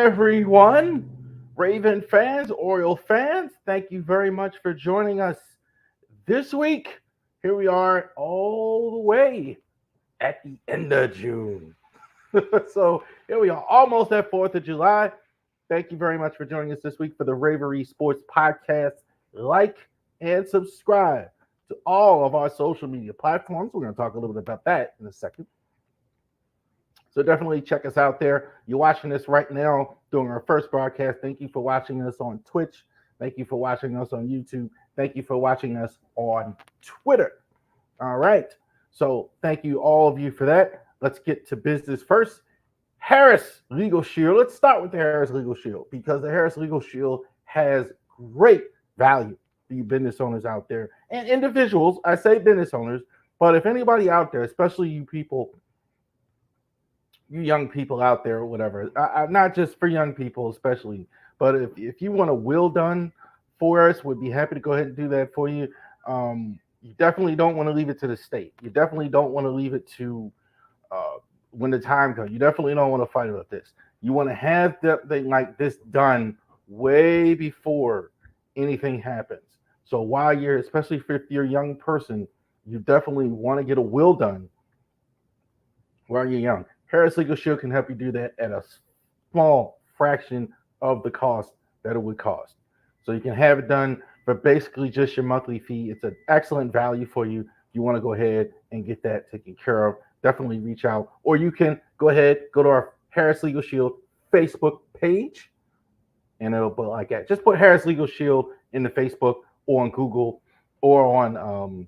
everyone. Raven fans, Oriole fans, thank you very much for joining us this week. Here we are all the way at the end of June. So here we are, almost at 4th of July. Thank you very much for joining us this week for the Ravery Sports Podcast. Like and subscribe to all of our social media platforms. We're going to talk a little bit about that in a second. So definitely check us out there. You're watching this right now during our first broadcast. Thank you for watching us on Twitch. Thank you for watching us on YouTube. Thank you for watching us on Twitter. All right. So thank you, all of you, for that. Let's get to business first. Harris Legal Shield. Let's start with the Harris Legal Shield because the Harris Legal Shield has great value for you business owners out there and individuals. I say business owners, but if anybody out there, especially you people, you young people out there or whatever, not just for young people especially, but if you want a will done for us, we'd be happy to go ahead and do that for you. You definitely don't want to leave it to the state. You definitely don't want to leave it to when the time comes. You definitely don't want to fight about this. You want to have something like this done way before anything happens. So while you're, especially if you're a young person, you definitely want to get a will done while you're young. Harris Legal Shield can help you do that at a small fraction of the cost that it would cost. So you can have it done for basically just your monthly fee. It's an excellent value for you. You want to go ahead and get that taken care of. Definitely reach out. Or you can go ahead, go to our Harris Legal Shield Facebook page, and it'll put like that. Just put Harris Legal Shield in the Facebook or on Google or on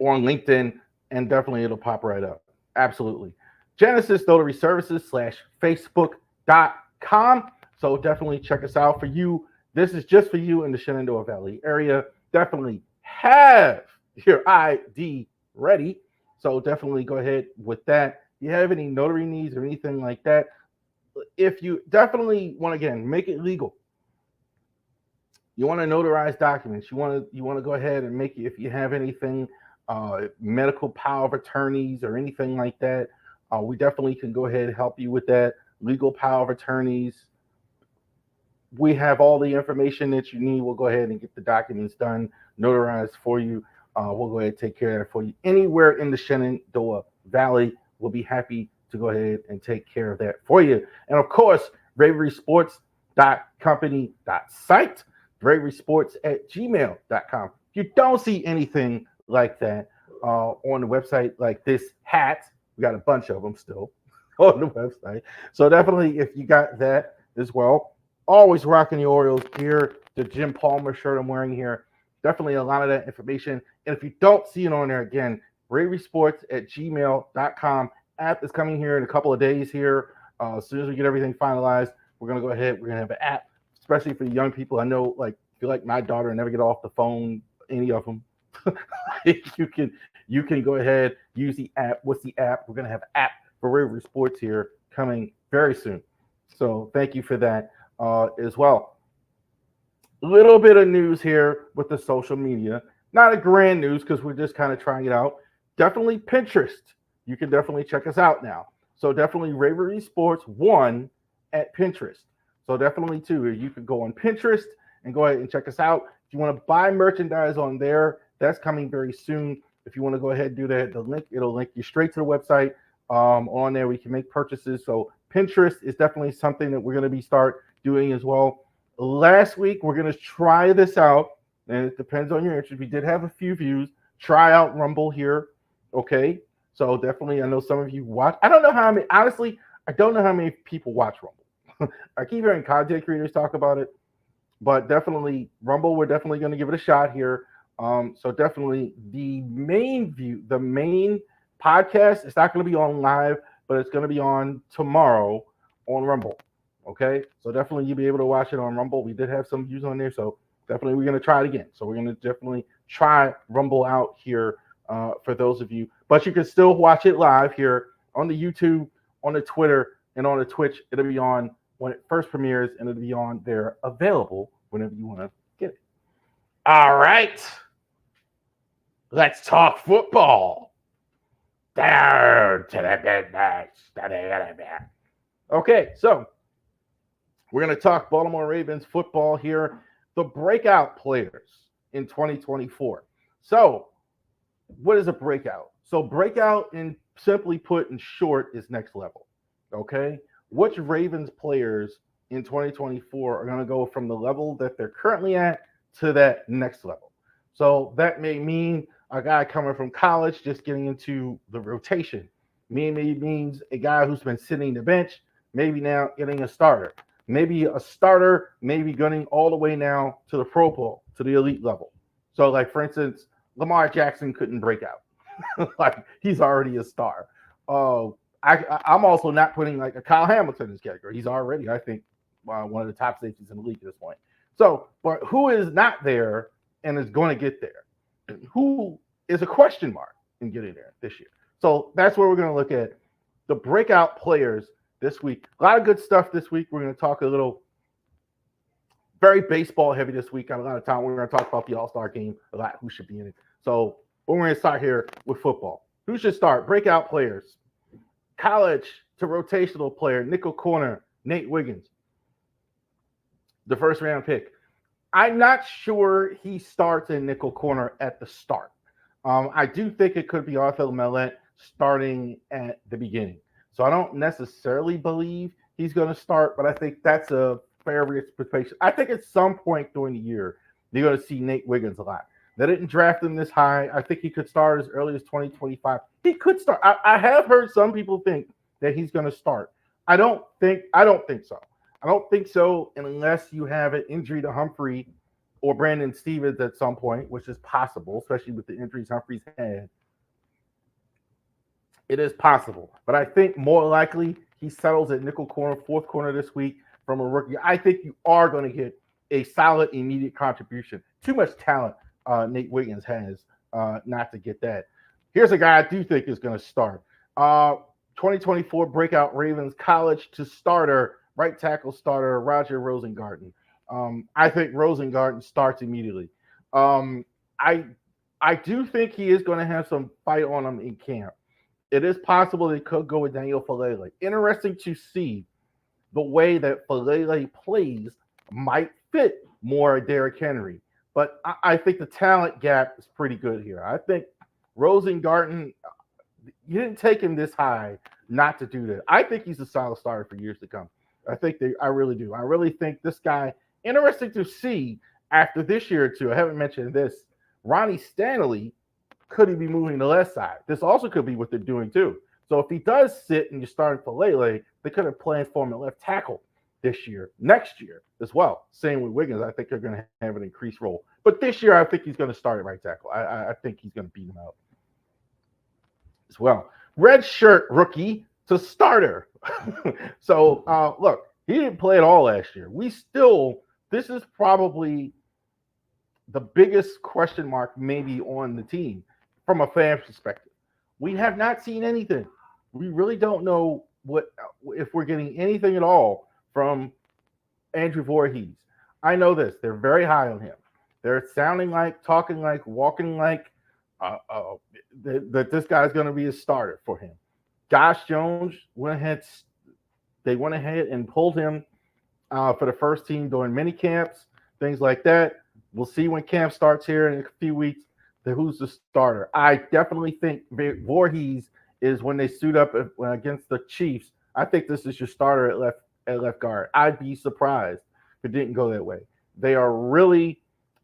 LinkedIn, and definitely it'll pop right up. Absolutely. Genesis Notary Services /Facebook.com. So definitely check us out for you. This is just for you in the Shenandoah Valley area. Definitely have your ID ready. So definitely go ahead with that. If you have any notary needs or anything like that, if you definitely want to, again, make it legal. You want to notarize documents. You want to go ahead and make it, if you have anything, medical power of attorneys or anything like that, we definitely can go ahead and help you with that. Legal power of attorneys. We have all the information that you need. We'll go ahead and get the documents done, notarized for you. We'll go ahead and take care of it for you. Anywhere in the Shenandoah Valley, we'll be happy to go ahead and take care of that for you. And of course, braverysports.company.site, braverysports@gmail.com. If you don't see anything like that on the website, like this hat, we got a bunch of them still on the website. So definitely, if you got that as well, always rocking the Orioles gear, the Jim Palmer shirt I'm wearing here. Definitely a lot of that information. And if you don't see it on there, again, braverysports@gmail.com. App is coming here in a couple of days here. As soon as we get everything finalized, we're going to go ahead. We're going to have an app, especially for the young people. I know, like, if you're like my daughter and never get off the phone, any of them, you can go ahead, use the app. What's the app? We're going to have an app for Ravery Sports here coming very soon. So thank you for that as well. A little bit of news here with the social media. Not a grand news because we're just kind of trying it out. Definitely Pinterest. You can definitely check us out now. So definitely Ravery Sports 1 at Pinterest. So definitely 2. You can go on Pinterest and go ahead and check us out. If you want to buy merchandise on there, that's coming very soon. If you want to go ahead and do that, it'll link you straight to the website. On there, we can make purchases. So Pinterest is definitely something that we're going to be start doing as well. Last week, we're going to try this out, and it depends on your interest. We did have a few views. Try out Rumble here, okay? So definitely, I know some of you watch. I don't know how many. Honestly, I don't know how many people watch Rumble. I keep hearing content creators talk about it, but definitely Rumble, we're definitely going to give it a shot here. So definitely the main podcast, it's not going to be on live, but it's going to be on tomorrow on Rumble. Okay, so definitely you'll be able to watch it on Rumble. We did have some views on there, so definitely we're going to try it again. So we're going to definitely try Rumble out here for those of you. But you can still watch it live here on the YouTube, on the Twitter, and on the Twitch. It'll be on when it first premieres, and it'll be on there available whenever you want to get it. All right, let's talk football. Down to the business. Okay, so we're going to talk Baltimore Ravens football here. The breakout players in 2024. So, what is a breakout? So, breakout, in simply put, in short, is next level. Okay, which Ravens players in 2024 are going to go from the level that they're currently at to that next level? So that may mean a guy coming from college just getting into the rotation. Maybe means a guy who's been sitting the bench, maybe now getting a starter. Maybe a starter, maybe getting all the way now to the Pro Bowl, to the elite level. So, like for instance, Lamar Jackson couldn't break out. Like he's already a star. Uh, I'm also not putting like a Kyle Hamilton in this category. He's already, I think, one of the top safeties in the league at this point. So, but who is not there and is going to get there? Who is a question mark in getting there this year? So that's where we're going to look at the breakout players this week. A lot of good stuff this week. We're going to talk a little very baseball heavy this week. Got a lot of time. We're going to talk about the All-Star game, a lot, who should be in it. So we're going to start here with football. Who should start? Breakout players. College to rotational player, nickel corner, Nate Wiggins, the first round pick. I'm not sure he starts in nickel corner at the start. I do think it could be Arthur Mellette starting at the beginning. So I don't necessarily believe he's going to start, but I think that's a fair expectation. I think at some point during the year, you're going to see Nate Wiggins a lot. They didn't draft him this high. I think he could start as early as 2025. He could start. I have heard some people think that he's going to start. I don't think so. I don't think so unless you have an injury to Humphrey or Brandon Stevens at some point, which is possible, especially with the injuries Humphreys had. It is possible. But I think more likely he settles at nickel corner, fourth corner this week from a rookie. I think you are going to get a solid immediate contribution. Too much talent Nate Wiggins has not to get that. Here's a guy I do think is going to start. 2024 breakout Ravens college to starter, right tackle starter, Roger Rosengarten. I think Rosengarten starts immediately. I do think he is going to have some fight on him in camp. It is possible they could go with Daniel Falele. Interesting to see the way that Falele plays might fit more Derrick Henry. But I think the talent gap is pretty good here. I think Rosengarten, you didn't take him this high not to do that. I think he's a solid starter for years to come. I really do. I really think this guy, interesting to see after this year or two. I haven't mentioned this. Ronnie Stanley, could he be moving to the left side? This also could be what they're doing too. So if he does sit and you're starting Falele, they could have planned for him at left tackle this year, next year as well. Same with Wiggins. I think they're going to have an increased role. But this year, I think he's going to start at right tackle. I think he's going to beat him out as well. Red shirt rookie to starter. So, look, he didn't play at all last year. This is probably the biggest question mark maybe on the team from a fan perspective. We have not seen anything. We really don't know if we're getting anything at all from Andrew Voorhees. I know this. They're very high on him. They're sounding like, talking like, walking like that this guy's going to be a starter for him. Josh Jones went ahead and pulled him for the first team during mini camps, things like that. We'll see when camp starts here in a few weeks who's the starter. I definitely think Voorhees is when they suit up against the Chiefs. I think this is your starter at left guard. I'd be surprised if it didn't go that way. They are really,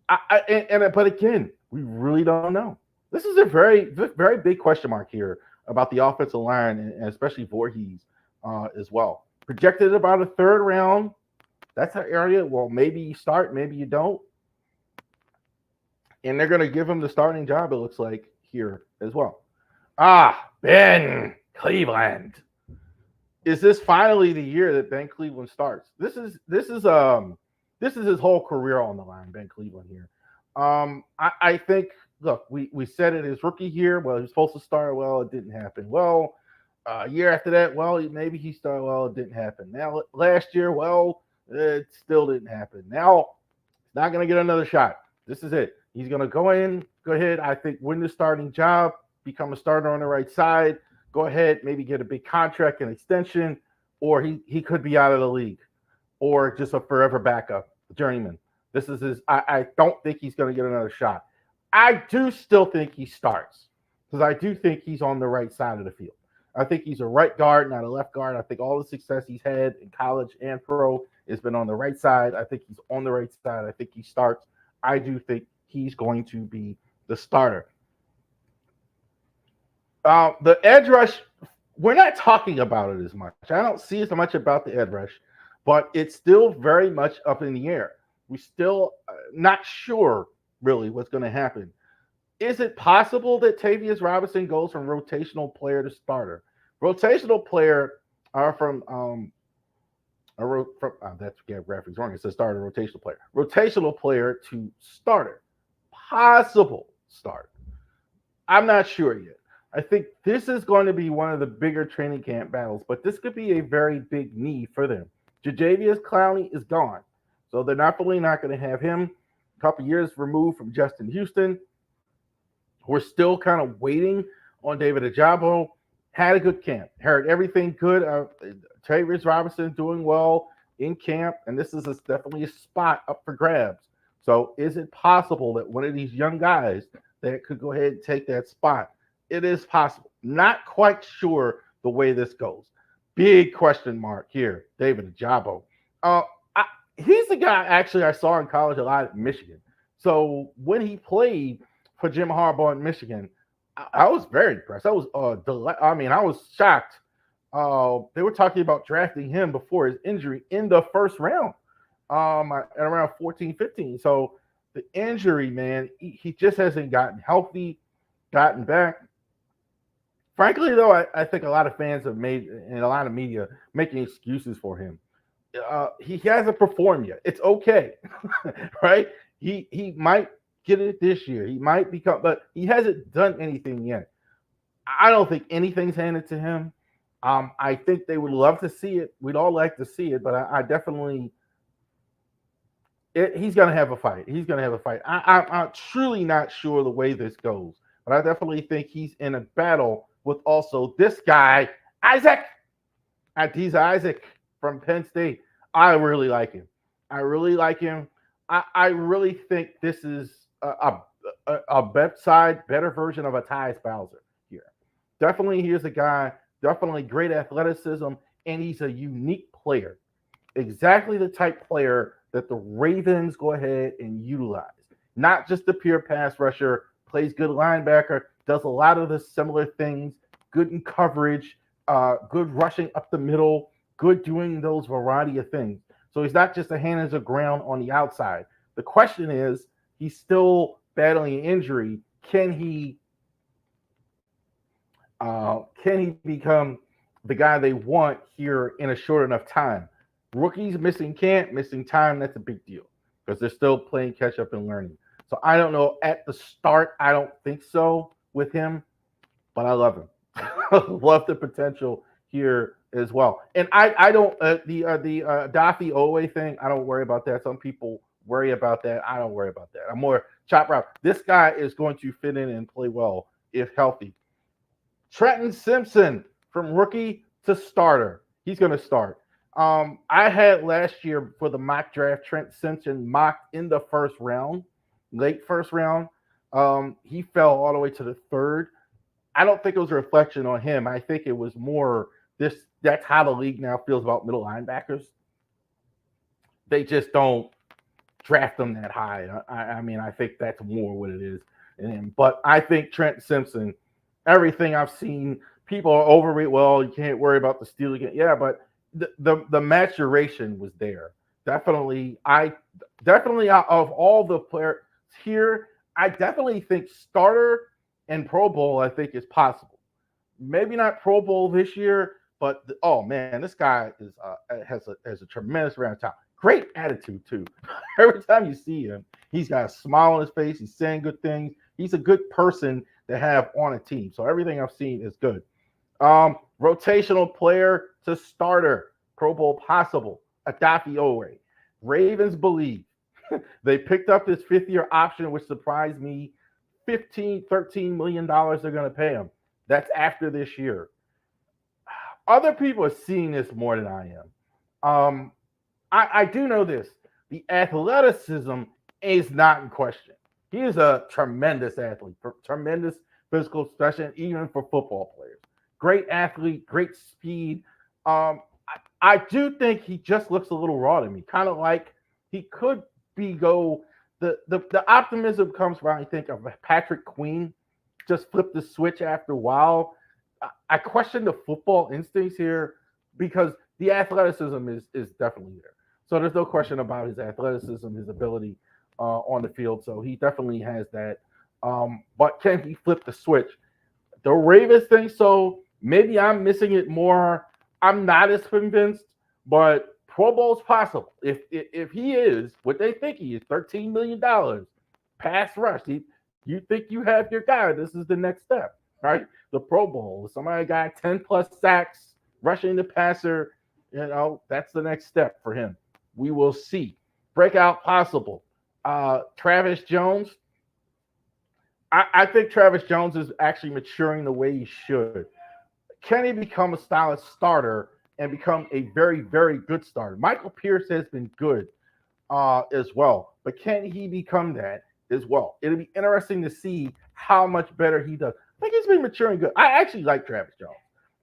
but again, we really don't know. This is a very, very big question mark here about the offensive line and especially Voorhees as well. Projected about a third round. That's an area. Well, maybe you start, maybe you don't. And they're going to give him the starting job, it looks like, here as well. Ben Cleveland. Is this finally the year that Ben Cleveland starts? This is his whole career on the line, Ben Cleveland here. I think, look, we said it his rookie year. Well, he was supposed to start. Well, it didn't happen. Well, a year after that, well, maybe he started. Well, it didn't happen. Now, last year, well, it still didn't happen. Now, he's not going to get another shot. This is it. He's going to go ahead, I think, win the starting job, become a starter on the right side, go ahead, maybe get a big contract and extension, or he could be out of the league, or just a forever backup, journeyman. This is his. I don't think he's going to get another shot. I do still think he starts because I do think he's on the right side of the field. I think he's a right guard, not a left guard. I think all the success he's had in college and pro has been on the right side. I think he's on the right side. I think he starts. I do think he's going to be the starter. The edge rush, we're not talking about it as much. I don't see as much about the edge rush, but it's still very much up in the air. We're still not sure really what's going to happen. Is it possible that Tavius Robinson goes from rotational player to starter? Rotational player are from that's graphics wrong. It says starter, rotational player. Rotational player to starter. Possible starter. I'm not sure yet. I think this is going to be one of the bigger training camp battles, but this could be a very big need for them. Jajavius Clowney is gone, so they're not going to have him. A couple years removed from Justin Houston. We're still kind of waiting on David Ojabo. Had a good camp. Heard everything good. Tavius Robinson doing well in camp, and this is definitely a spot up for grabs. So is it possible that one of these young guys that could go ahead and take that spot? It is possible. Not quite sure the way this goes. Big question mark here, David Ojabo. He's the guy actually I saw in college a lot at Michigan. So when he played for Jim Harbaugh in Michigan, I was very impressed. I was I was shocked. They were talking about drafting him before his injury in the first round, at around 14, 15. So the injury, man, he just hasn't gotten healthy, gotten back. Frankly, though, I think a lot of fans have made, and a lot of media, making excuses for him. He hasn't performed yet. It's okay, right? He might get it this year. He might become, but he hasn't done anything yet. I don't think anything's handed to him. I think they would love to see it. We'd all like to see it, but I definitely, he's going to have a fight. He's going to have a fight. I'm truly not sure the way this goes, but I definitely think he's in a battle with also this guy, Isaac from Penn State. I really like him. I really think this is a better version of a Tyus Bowser here. Definitely, here's a guy, definitely great athleticism, and he's a unique player. Exactly the type player that the Ravens go ahead and utilize. Not just the pure pass rusher, plays good linebacker, does a lot of the similar things, good in coverage, good rushing up the middle, good doing those variety of things. So he's not just a hand as a ground on the outside. The question is, he's still battling an injury. Can he become the guy they want here in a short enough time? Rookies missing camp, missing time, that's a big deal because they're still playing catch up and learning. So I don't know. At the start, I don't think so with him, but I love him. Love the potential here as well. And I don't the Daffy Owe thing. I don't worry about that. Some people worry about that. I don't worry about that. I'm more chop route. This guy is going to fit in and play well if healthy. Trenton Simpson from rookie to starter. He's going to start. I had last year for the mock draft Trent Simpson mocked in the first round, late first round. He fell all the way to the third. I don't think it was a reflection on him. I think it was more that's how the league now feels about middle linebackers. They just don't draft them that high. I think that's more what it is. But I think Trent Simpson, everything I've seen, people are overrated. Well, you can't worry about the steal again. Yeah, but the maturation was there. Definitely out of all the players here, I definitely think starter and Pro Bowl, I think, is possible. Maybe not Pro Bowl this year, but this guy has a tremendous amount of talent. Great attitude too. Every time you see him, he's got a smile on his face. He's saying good things. He's a good person to have on a team. So everything I've seen is good. Rotational player to starter, Pro Bowl possible. Daffy Owe. Ravens believe. They picked up his fifth-year option, which surprised me. $13 million they're going to pay him. That's after this year. Other people are seeing this more than I am. I do know this. The athleticism is not in question. He is a tremendous athlete, tremendous physical special, even for football players. Great athlete, great speed. I do think he just looks a little raw to me, kind of like he could be go. The optimism comes from I think of Patrick Queen, just flipped the switch after a while. I question the football instincts here because the athleticism is definitely there. So there's no question about his athleticism, his ability on the field. So he definitely has that. But can he flip the switch? The Ravens think so. Maybe I'm missing it more. I'm not as convinced, but Pro Bowl's possible. If he is what they think he is, $13 million pass rush. You think you have your guy? This is the next step, right? The Pro Bowl. Somebody got 10 plus sacks, rushing the passer. That's the next step for him. We will see. Breakout possible. Travis Jones. I think Travis Jones is actually maturing the way he should. Can he become a stylish starter and become a very, very good starter? Michael Pierce has been good as well, but can he become that as well? It'll be interesting to see how much better he does. I think he's been maturing good. I actually like Travis Jones.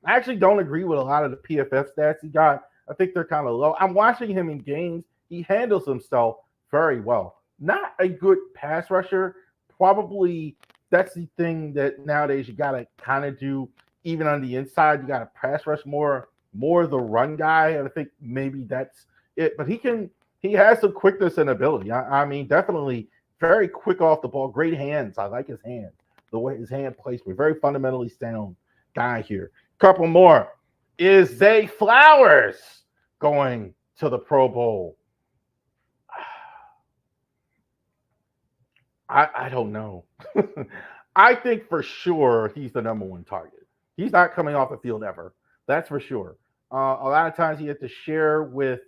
I actually don't agree with a lot of the PFF stats he got. I think they're kind of low. I'm watching him in games. He handles himself very well. Not a good pass rusher. Probably that's the thing that nowadays you got to kind of do. Even on the inside, you got to pass rush more the run guy. And I think maybe that's it. But he has some quickness and ability. I mean, definitely very quick off the ball. Great hands. I like his hand. The way his hand placement. Very fundamentally sound guy here. Couple more. Is Zay Flowers going to the Pro Bowl? I don't know. I think for sure he's the number one target. He's not coming off the field ever. That's for sure. A lot of times he had to share with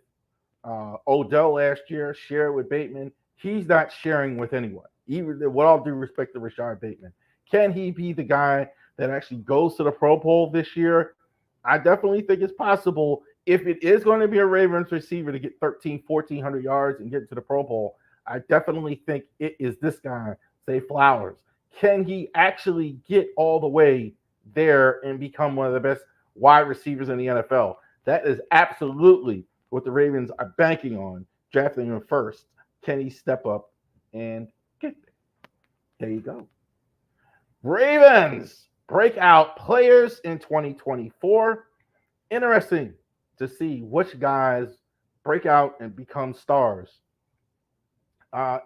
Odell last year, share with Bateman. He's not sharing with anyone. Even with all due respect to Rashod Bateman, can he be the guy that actually goes to the Pro Bowl this year? I definitely think it's possible. If it is going to be a Ravens receiver to get 1,400 yards and get to the Pro Bowl, I definitely think it is this guy, Zay Flowers. Can he actually get all the way there and become one of the best wide receivers in the NFL? That is absolutely what the Ravens are banking on, drafting him first. Can he step up and get there? There you go. Ravens breakout players in 2024. Interesting to see which guys break out and become stars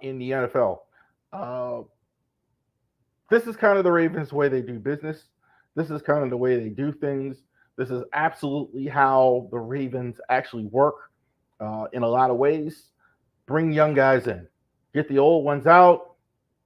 in the NFL. This is kind of the Ravens' way they do business. This is kind of the way they do things. This is absolutely how the Ravens actually work in a lot of ways. Bring young guys in. Get the old ones out.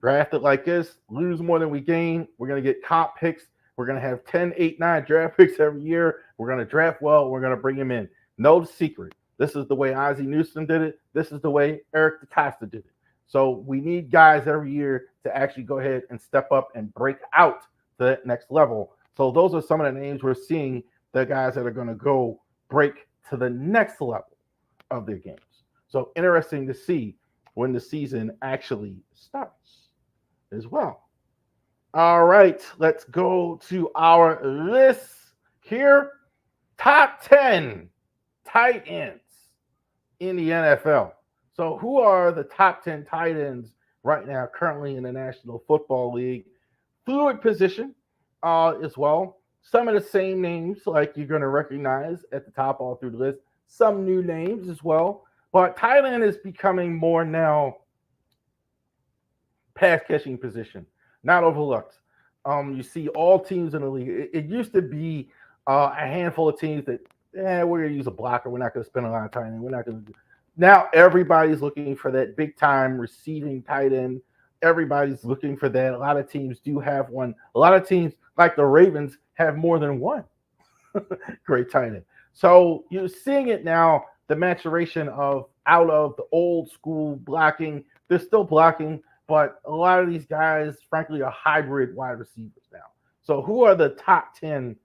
Draft it like this. Lose more than we gain. We're going to get comp picks. We're going to have 10, 8, 9 draft picks every year. We're going to draft well. We're going to bring him in. No secret. This is the way Ozzie Newsome did it. This is the way Eric DeCosta did it. So we need guys every year to actually go ahead and step up and break out to that next level. So those are some of the names we're seeing, the guys that are going to go break to the next level of their games. So interesting to see when the season actually starts as well. All right, let's go to our list here. Top 10 tight ends in the NFL. So who are the top 10 tight ends right now currently in the National Football League? Fluid position as well. Some of the same names like you're going to recognize at the top all through the list. Some new names as well. But tight end is becoming more now pass catching position, not overlooked. You see all teams in the league. It used to be a handful of teams that, we're going to use a blocker. We're not going to spend a lot of time. We're not going to do. Now everybody's looking for that big time receiving tight end. Everybody's looking for that. A lot of teams do have one. A lot of teams, like the Ravens, have more than one great tight end. So you're seeing it now, the maturation of out of the old school blocking. They're still blocking, but a lot of these guys, frankly, are hybrid wide receivers now. So who are the top 10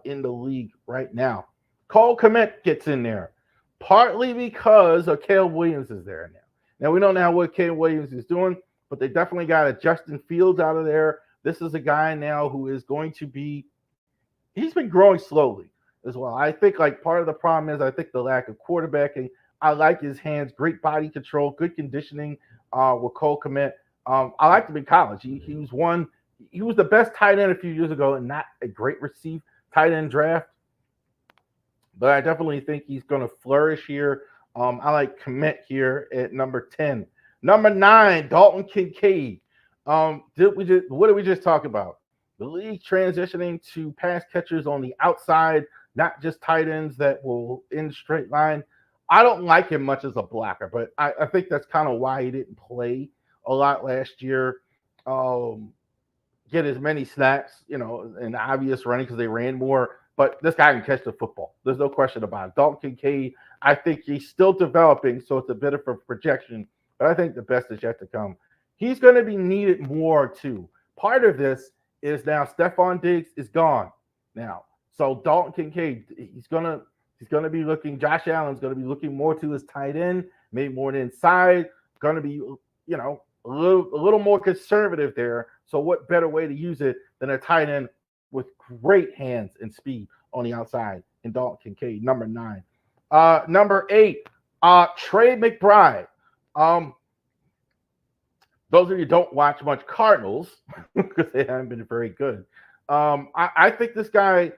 in the league right now. Cole Kmet gets in there, partly because of Caleb Williams is there now. Now we don't know what Caleb Williams is doing, but they definitely got a Justin Fields out of there. This is a guy now who is going to be. He's been growing slowly as well. I think like part of the problem is I think the lack of quarterbacking. I like his hands, great body control, good conditioning with Cole Kmet. I liked him in college. He was one. He was the best tight end a few years ago, and not a great receive tight end draft. But I definitely think he's going to flourish here. I like Kmet here at number 10. Number 9, Dalton Kincaid. What did we just talk about? The league transitioning to pass catchers on the outside, not just tight ends that will in straight line. I don't like him much as a blocker, but I think that's kind of why he didn't play a lot last year. Get as many snaps, and obvious running because they ran more. But this guy can catch the football. There's no question about it. Dalton Kincaid, I think he's still developing, so it's a bit of a projection. But I think the best is yet to come. He's going to be needed more too. Part of this is now Stephon Diggs is gone now. So Dalton Kincaid, he's gonna be looking. Josh Allen's gonna be looking more to his tight end, maybe more to inside. Gonna be, a little more conservative there. So what better way to use it than a tight end with great hands and speed on the outside in Dalton Kincaid, number 9. Number 8, Trey McBride. Those of you who don't watch much Cardinals because they haven't been very good. I think this guy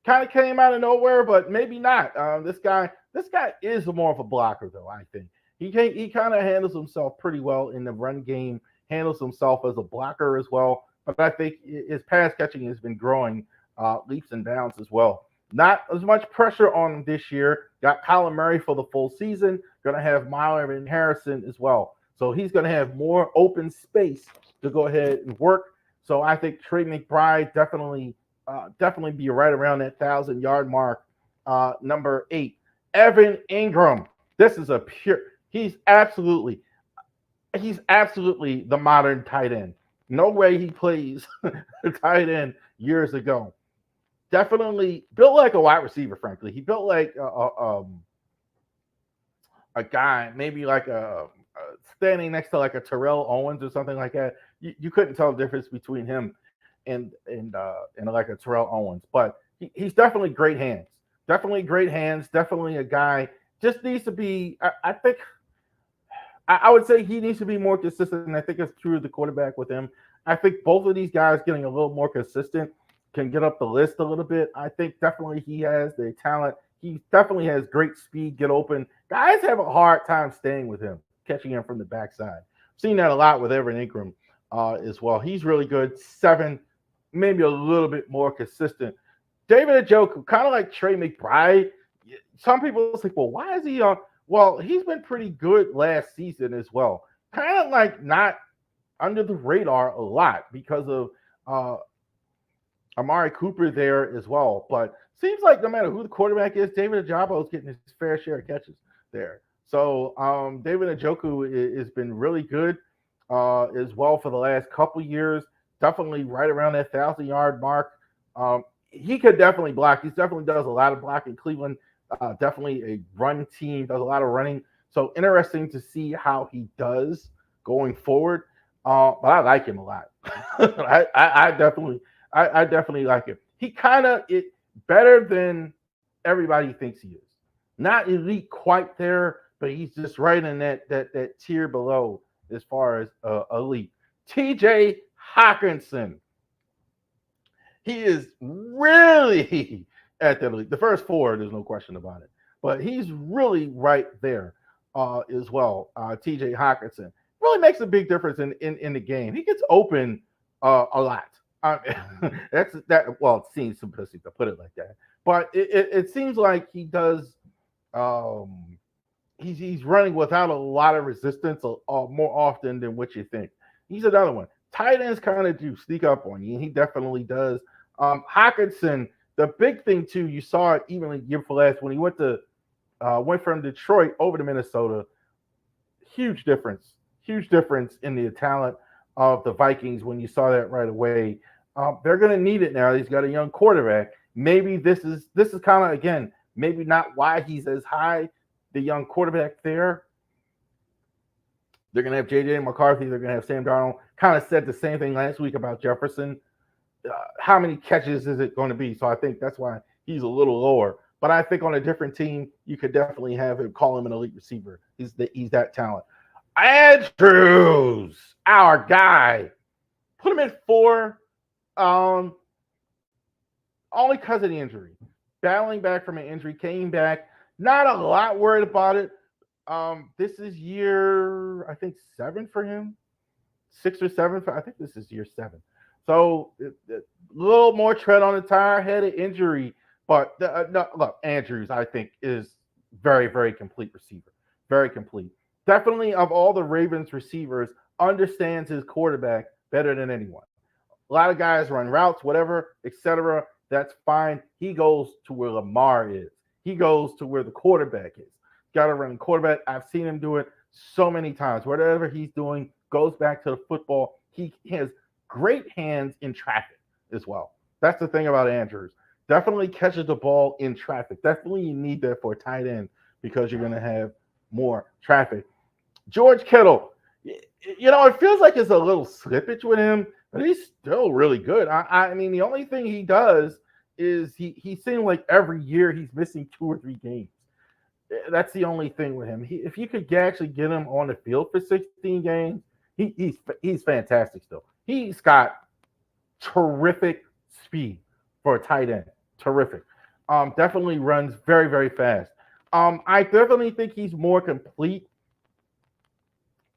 kind of came out of nowhere, but maybe not. This guy is more of a blocker, though. I think he kind of handles himself pretty well in the run game. Handles himself as a blocker as well. But I think his pass catching has been growing leaps and bounds as well. Not as much pressure on him this year. Got Kyler Murray for the full season. Going to have Marlon Harrison as well. So he's going to have more open space to go ahead and work. So I think Trey McBride definitely be right around that 1,000-yard mark. Number 8, Evan Ingram. This is he's absolutely the modern tight end. No way he plays tight end years ago. Definitely built like a wide receiver, frankly. He built like a guy, maybe like standing next to like a Terrell Owens or something like that. You couldn't tell the difference between him and like a Terrell Owens. But he's definitely great hands. Definitely a guy. Just needs to be, I think, I would say he needs to be more consistent. And I think it's true of the quarterback with him. I think both of these guys getting a little more consistent can get up the list a little bit. I think definitely he has the talent. He definitely has great speed, get open. Guys have a hard time staying with him, catching him from the backside. Seen that a lot with Evan Ingram as well. He's really good. 7, maybe a little bit more consistent. David Njoku, kind of like Trey McBride. Some people think, well, why is he on? Well, he's been pretty good last season as well. Kind of like not under the radar a lot because of Amari Cooper there as well. But seems like no matter who the quarterback is, David Njoku is getting his fair share of catches there. So David Njoku has been really good as well for the last couple years. Definitely right around that 1,000-yard mark. He could definitely block. He definitely does a lot of blocking. Cleveland, definitely a run team, does a lot of running. So interesting to see how he does going forward. But I like him a lot. I definitely like him. He kind of better than everybody thinks he is. Not elite quite there, but he's just right in that tier below as far as elite. TJ Hawkinson. He is really at the elite. The first 4, there's no question about it. But he's really right there as well. TJ Hawkinson really makes a big difference in the game. He gets open a lot. Well, it seems simplistic to put it like that. But it seems like he does. He's running without a lot of resistance more often than what you think. He's another one. Tight ends kind of do sneak up on you, and he definitely does. Hawkinson, the big thing too, you saw it even in the year before last when he went from Detroit over to Minnesota. Huge difference in the talent of the Vikings when you saw that right away. They're going to need it now. He's got a young quarterback. maybe this is kind of, again, maybe not why he's as high, the young quarterback there. They're going to have J.J. McCarthy. They're going to have Sam Darnold. Kind of said the same thing last week about Jefferson. How many catches is it going to be? So I think that's why he's a little lower. But I think on a different team, you could definitely have him, call him an elite receiver. He's that talent. Andrews, our guy. Put him at 4. Only because of the injury. Battling back from an injury, came back. Not a lot worried about it. This is year, I think, 7 for him. 6 or 7. I think this is year 7. So a little more tread on the tire, had an injury. But no, look, Andrews, I think, is very, very complete receiver. Very complete. Definitely, of all the Ravens receivers, understands his quarterback better than anyone. A lot of guys run routes, whatever, etc. That's fine. He goes to where Lamar is. He goes to where the quarterback is. Got to run quarterback. I've seen him do it so many times. Whatever he's doing goes back to the football. He has great hands in traffic as well. That's the thing about Andrews. Definitely catches the ball in traffic. Definitely you need that for a tight end because you're going to have more traffic. George Kittle. It feels like it's a little slippage with him, but he's still really good. I mean, the only thing he does is he seems like every year he's missing 2 or 3 games. That's the only thing with him. If you could actually get him on the field for 16 games, he's fantastic still. He's got terrific speed for a tight end. Terrific. Definitely runs very, very fast. I definitely think he's more complete.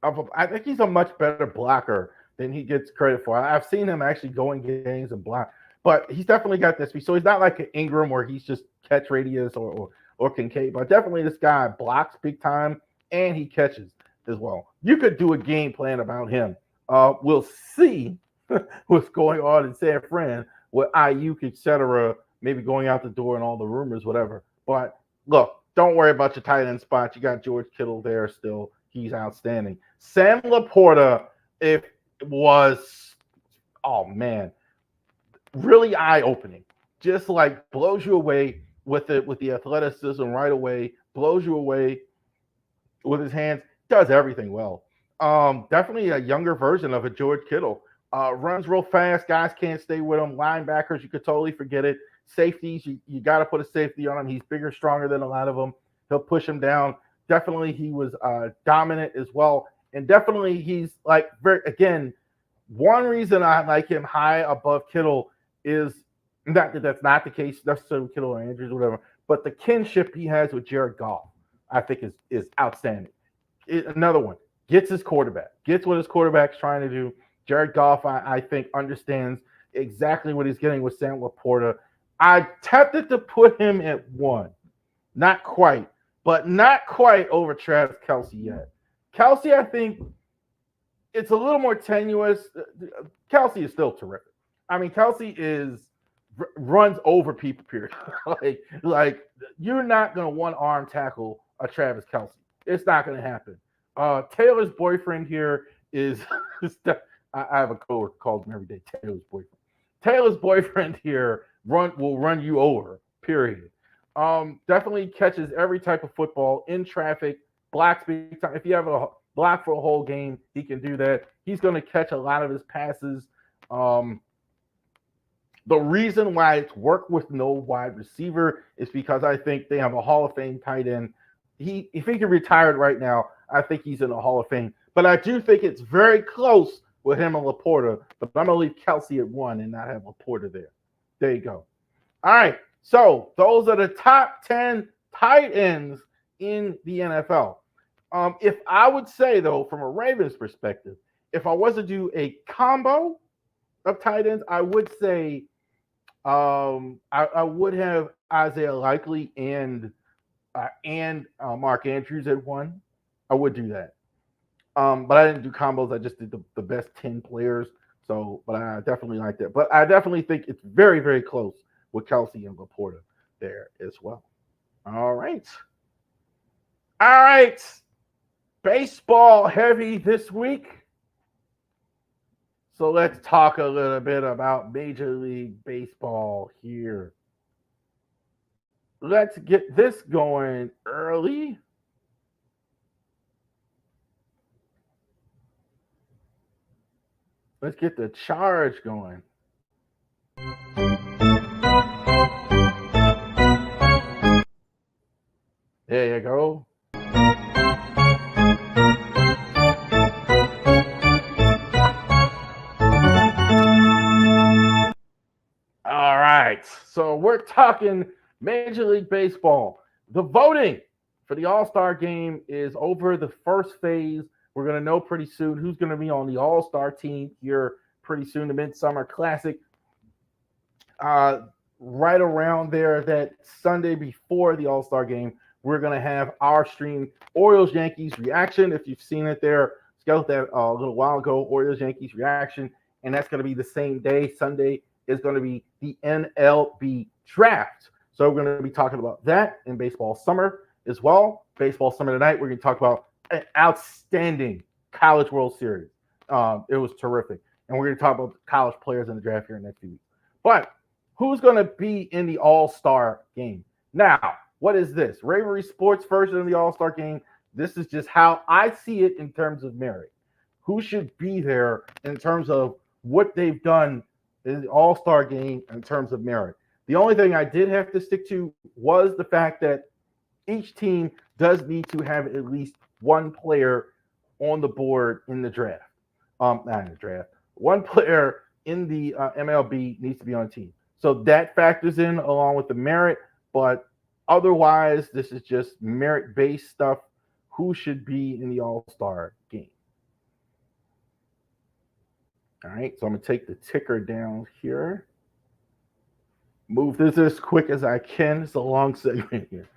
I think he's a much better blocker than he gets credit for. I've seen him actually go in games and block, but he's definitely got that speed. So he's not like an Ingram where he's just catch radius or Kincaid, but definitely this guy blocks big time and he catches as well. You could do a game plan about him. We'll see what's going on in San Fran with Ayuk, etc., maybe going out the door and all the rumors, whatever. But look, don't worry about your tight end spot. You got George Kittle there still. He's outstanding. Sam Laporta, really eye-opening. Just like blows you away with the athleticism right away, blows you away with his hands, does everything well. Definitely a younger version of a George Kittle. Runs real fast. Guys can't stay with him. Linebackers, you could totally forget it. Safeties, you got to put a safety on him. He's bigger, stronger than a lot of them. He'll push him down. Definitely he was dominant as well. And definitely he's like, again, one reason I like him high above Kittle is not that that's not the case necessarily with Kittle or Andrews or whatever, but the kinship he has with Jared Goff, I think is outstanding. Another one, gets his quarterback, gets what his quarterback's trying to do. Jared Goff, I think, understands exactly what he's getting with Sam Laporta. I tempted to put him at 1. Not quite, but not quite over Travis Kelce yet. Kelce, I think it's a little more tenuous. Kelce is still terrific. I mean, Kelce runs over people, period. like you're not going to one-arm tackle a Travis Kelce. It's not going to happen. Taylor's boyfriend here is I have a coworker called him every day, Taylor's boyfriend. Taylor's boyfriend here will run you over, period. Definitely catches every type of football in traffic, blocks big time. If you have a block for a whole game, he can do that. He's going to catch a lot of his passes. The reason why it's worked with no wide receiver is because I think they have a Hall of Fame tight end. If he can retire right now, I think he's in the Hall of Fame. But I do think it's very close with him and Laporta. But I'm going to leave Kelce at 1 and not have Laporta there. There you go. All right. So those are the top 10 tight ends in the NFL. If I would say, though, from a Ravens perspective, if I was to do a combo of tight ends, I would say I would have Isaiah Likely and Mark Andrews at 1. I would do that. But I didn't do combos. I just did the best 10 players. So, but I definitely like that. But I definitely think it's very, very close with Kelce and Laporta there as well. All right. Baseball heavy this week. So let's talk a little bit about Major League Baseball here. let's get this going early. Let's get the charge going. There you go. All right. So we're talking Major League Baseball. The voting for the All-Star game is over the first phase. We're going to know pretty soon who's going to be on the All-Star team here pretty soon, the Midsummer Classic. Right around there, that Sunday before the All-Star game, we're going to have our stream Orioles-Yankees reaction. If you've seen it there, scheduled that a little while ago, Orioles-Yankees reaction. And that's going to be the same day. Sunday is going to be the MLB draft. So we're going to be talking about that in Baseball Summer as well. Baseball Summer tonight, we're going to talk about an outstanding College World Series. It was terrific. And we're going to talk about college players in the draft here in the next few weeks. But who's going to be in the All-Star game? Now, what is this? Ravery Sports version of the All-Star game. This is just how I see it in terms of merit. Who should be there in terms of what they've done in the All-Star game in terms of merit? The only thing I did have to stick to was the fact that each team does need to have at least one player on the board in the draft. Not in the draft. One player in the MLB needs to be on a team. So that factors in along with the merit, but otherwise, this is just merit-based stuff. Who should be in the All-Star game? All right, so I'm going to take the ticker down here. Move this as quick as I can. It's a long segment here.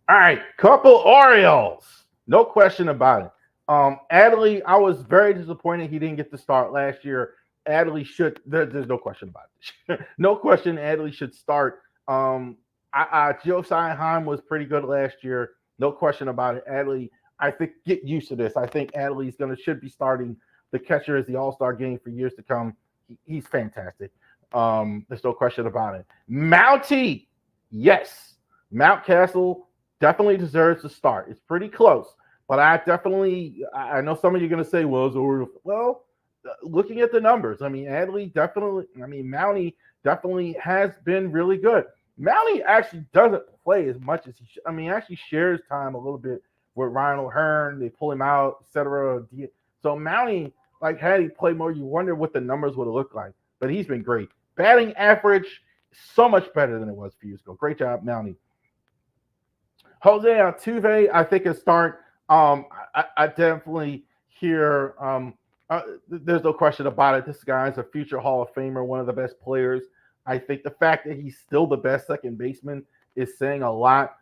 All right, couple Orioles. No question about it. Adley, I was very disappointed he didn't get to start last year. Adley should. There's no question about it. No question. Adley should start. Joe Seinheim was pretty good last year. No question about it. Adley, I think, get used to this. I think Adley's should be starting the catcher as the All-Star game for years to come. He's fantastic. There's no question about it. Mountie, yes, Mountcastle definitely deserves to start. It's pretty close, but I know some of you are going to say, well. Looking at the numbers, Mountie definitely has been really good. Mountie actually doesn't play as much as he should. He actually shares time a little bit with Ryan O'Hearn. They pull him out, etc. So Mountie, had he played more, you wonder what the numbers would have looked like. But he's been great. Batting average, so much better than it was a few years ago. Great job, Mountie. Jose Altuve, I think, is start. I definitely hear. There's no question about it. This guy's a future Hall of Famer, one of the best players. I think the fact that he's still the best second baseman is saying a lot.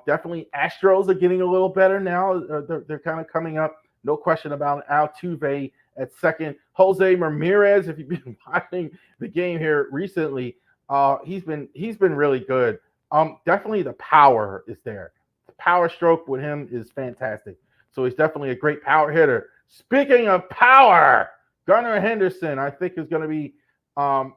Definitely, Astros are getting a little better now. They're kind of coming up. No question about it. Altuve at second. Jose Ramirez, if you've been watching the game here recently, he's been really good. Definitely the power is there. The power stroke with him is fantastic. So he's definitely a great power hitter. Speaking of power, Gunnar Henderson, I think, is going to be.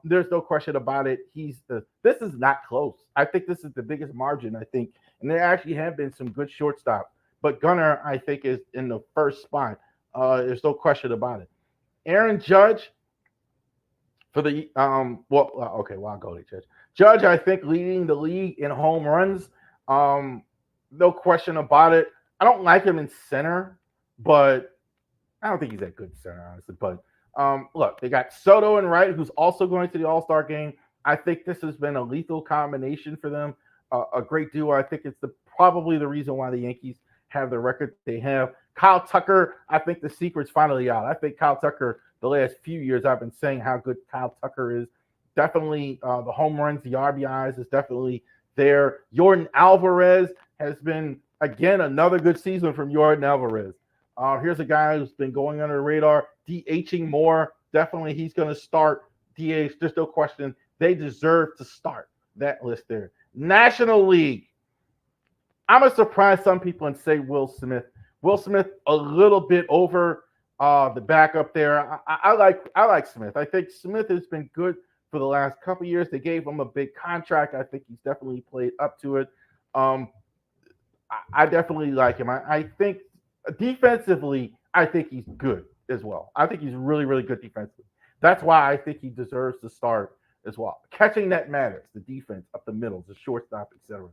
There's no question about it. This is not close. I think this is the biggest margin. I think, and there actually have been some good shortstops, but Gunnar, I think, is in the first spot. There's no question about it. Aaron Judge for the I'll go to Judge. Judge, I think, leading the league in home runs. No question about it. I don't like him in center, but I don't think he's that good in center, honestly. But look, they got Soto and Wright, who's also going to the All-Star game. I think this has been a lethal combination for them, a great duo. I think it's probably the reason why the Yankees have the record they have. Kyle Tucker, I think the secret's finally out. I think Kyle Tucker, the last few years, I've been saying how good Kyle Tucker is. Definitely the home runs, the RBIs is definitely there. Yordan Alvarez has been, again, another good season from Yordan Alvarez. Here's a guy who's been going under the radar, DHing more. Definitely he's going to start DH. There's no question. They deserve to start that list there. National League. I'm going to surprise some people and say Will Smith. Will Smith a little bit over the backup there. I like Smith. I think Smith has been good for the last couple of years. They gave him a big contract. I think he's definitely played up to it. Um, I definitely like him. I think defensively, I think he's good as well. I think he's really, really good defensively. That's why I think he deserves to start as well. Catching that matters. The defense up the middle, the shortstop, etc.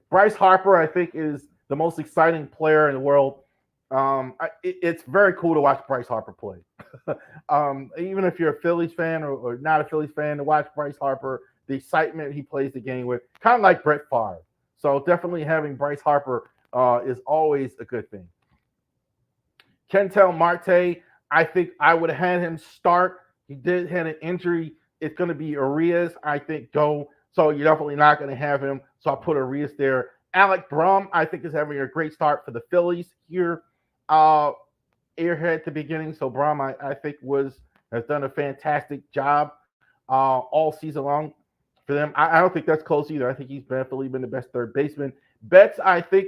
Bryce Harper, I think, is the most exciting player in the world. It's very cool to watch Bryce Harper play. Even if you're a Phillies fan or not a Phillies fan, to watch Bryce Harper, the excitement he plays the game with, kind of like Brett Favre. So definitely having Bryce Harper is always a good thing. Kentel Marte, I think I would have had him start. He did have an injury. It's going to be Arias, I think, go. So you're definitely not going to have him. So I put Arias there. Alec Brum, I think, is having a great start for the Phillies here. Airhead at the beginning. So Brum, I think, has done a fantastic job all season long for them. I don't think that's close either. I think he's definitely been the best third baseman. Betts, I think,